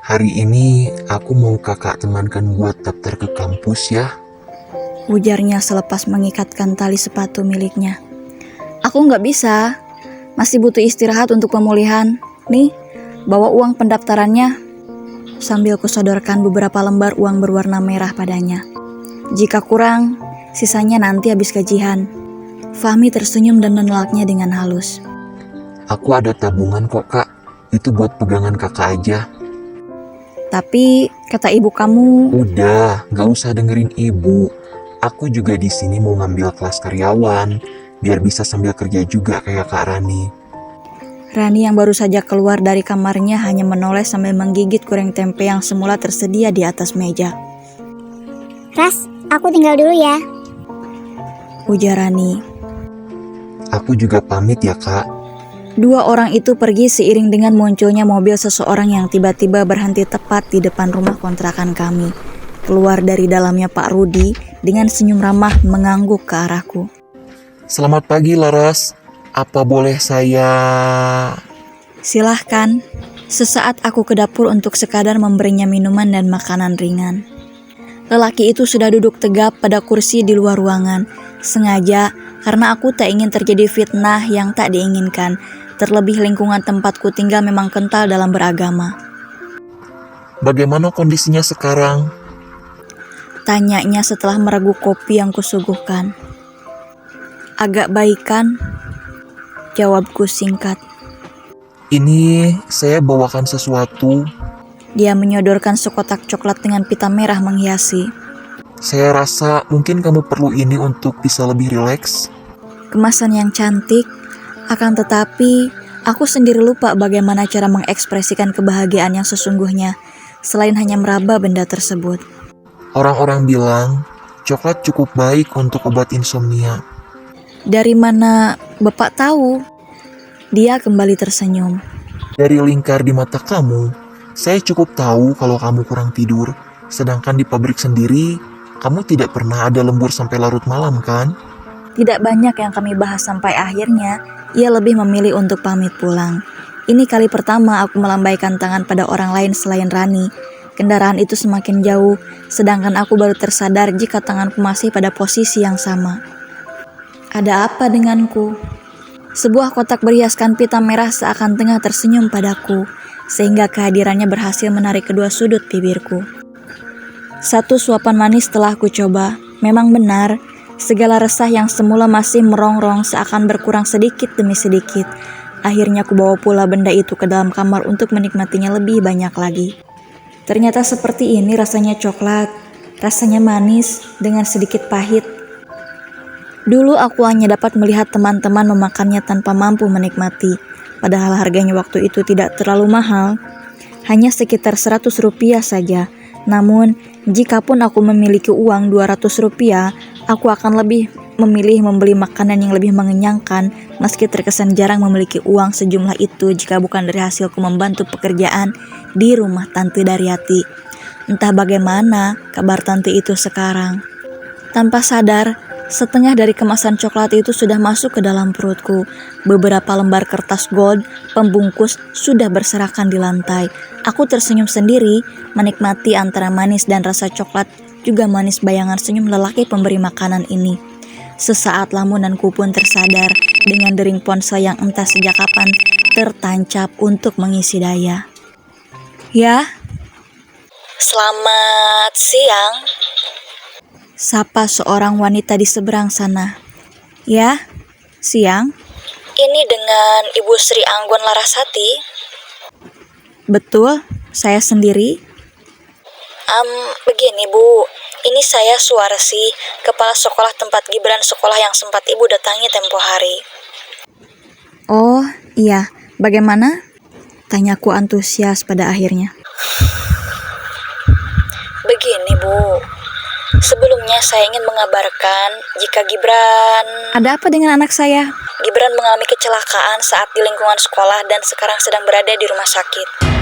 Hari ini aku mau kakak temankan buat daftar ke kampus ya. Ujarnya selepas mengikatkan tali sepatu miliknya. Aku nggak bisa, masih butuh istirahat untuk pemulihan. Nih, bawa uang pendaftarannya. Sambil kusodorkan beberapa lembar uang berwarna merah padanya. Jika kurang, sisanya nanti habis gajian. Fahmi tersenyum dan menolaknya dengan halus. Aku ada tabungan kok kak, itu buat pegangan kakak aja. Tapi kata ibu kamu, Udah, gak usah dengerin ibu. Aku juga di sini mau ngambil kelas karyawan, biar bisa sambil kerja juga kayak Kak Rani. Rani yang baru saja keluar dari kamarnya hanya menoleh sambil menggigit goreng tempe yang semula tersedia di atas meja. Ras, aku tinggal dulu ya. Ujar Rani. Aku juga pamit ya kak. Dua orang itu pergi seiring dengan munculnya mobil seseorang yang tiba-tiba berhenti tepat di depan rumah kontrakan kami. Keluar dari dalamnya Pak Rudi dengan senyum ramah mengangguk ke arahku. Selamat pagi Laras, apa boleh saya... Silahkan. Sesaat aku ke dapur untuk sekadar memberinya minuman dan makanan ringan. Lelaki itu sudah duduk tegap pada kursi di luar ruangan. Sengaja karena aku tak ingin terjadi fitnah yang tak diinginkan. Terlebih lingkungan tempatku tinggal memang kental dalam beragama. Bagaimana kondisinya sekarang? Tanyanya setelah mereguk kopi yang kusuguhkan. Agak baikan, jawabku singkat. Ini saya bawakan sesuatu. Dia menyodorkan sekotak coklat dengan pita merah menghiasi. Saya rasa mungkin kamu perlu ini untuk bisa lebih rileks. Kemasan yang cantik, akan tetapi aku sendiri lupa bagaimana cara mengekspresikan kebahagiaan yang sesungguhnya, selain hanya meraba benda tersebut. Orang-orang bilang coklat cukup baik untuk obat insomnia. Dari mana Bapak tahu? Dia kembali tersenyum. Dari lingkar di mata kamu, saya cukup tahu kalau kamu kurang tidur. Sedangkan di pabrik sendiri, kamu tidak pernah ada lembur sampai larut malam kan? Tidak banyak yang kami bahas sampai akhirnya, ia lebih memilih untuk pamit pulang. Ini kali pertama aku melambaikan tangan pada orang lain selain Rani. Kendaraan itu semakin jauh, sedangkan aku baru tersadar jika tanganku masih pada posisi yang sama. Ada apa denganku? Sebuah kotak berhiaskan pita merah seakan tengah tersenyum padaku, sehingga kehadirannya berhasil menarik kedua sudut bibirku. Satu suapan manis telah ku coba, memang benar. Segala resah yang semula masih merongrong seakan berkurang sedikit demi sedikit. Akhirnya ku bawa pula benda itu ke dalam kamar untuk menikmatinya lebih banyak lagi. Ternyata seperti ini rasanya coklat. Rasanya manis dengan sedikit pahit. Dulu aku hanya dapat melihat teman-teman memakannya tanpa mampu menikmati. Padahal harganya waktu itu tidak terlalu mahal. Hanya sekitar 100 rupiah saja. Namun, jikapun aku memiliki uang 200 rupiah, aku akan lebih memilih membeli makanan yang lebih mengenyangkan meski terkesan jarang memiliki uang sejumlah itu jika bukan dari hasilku membantu pekerjaan di rumah Tante Daryati. Entah bagaimana kabar tante itu sekarang. Tanpa sadar, setengah dari kemasan coklat itu sudah masuk ke dalam perutku. Beberapa lembar kertas gold pembungkus sudah berserakan di lantai. Aku tersenyum sendiri, menikmati antara manis dan rasa coklat juga manis bayangan senyum lelaki pemberi makanan ini. Sesaat lamunanku pun tersadar dengan dering ponsel yang entah sejak kapan tertancap untuk mengisi daya. Ya? Selamat siang. Sapa seorang wanita di seberang sana. Ya? Siang? Ini dengan Ibu Sri Anggun Larasati? Betul, saya sendiri. Begini Bu, ini saya Suwarsi, kepala sekolah tempat Gibran sekolah yang sempat Ibu datangi tempo hari. Oh, iya. Bagaimana? Tanyaku antusias pada akhirnya. Begini Bu, sebelumnya saya ingin mengabarkan jika Gibran... Ada apa dengan anak saya? Gibran mengalami kecelakaan saat di lingkungan sekolah dan sekarang sedang berada di rumah sakit.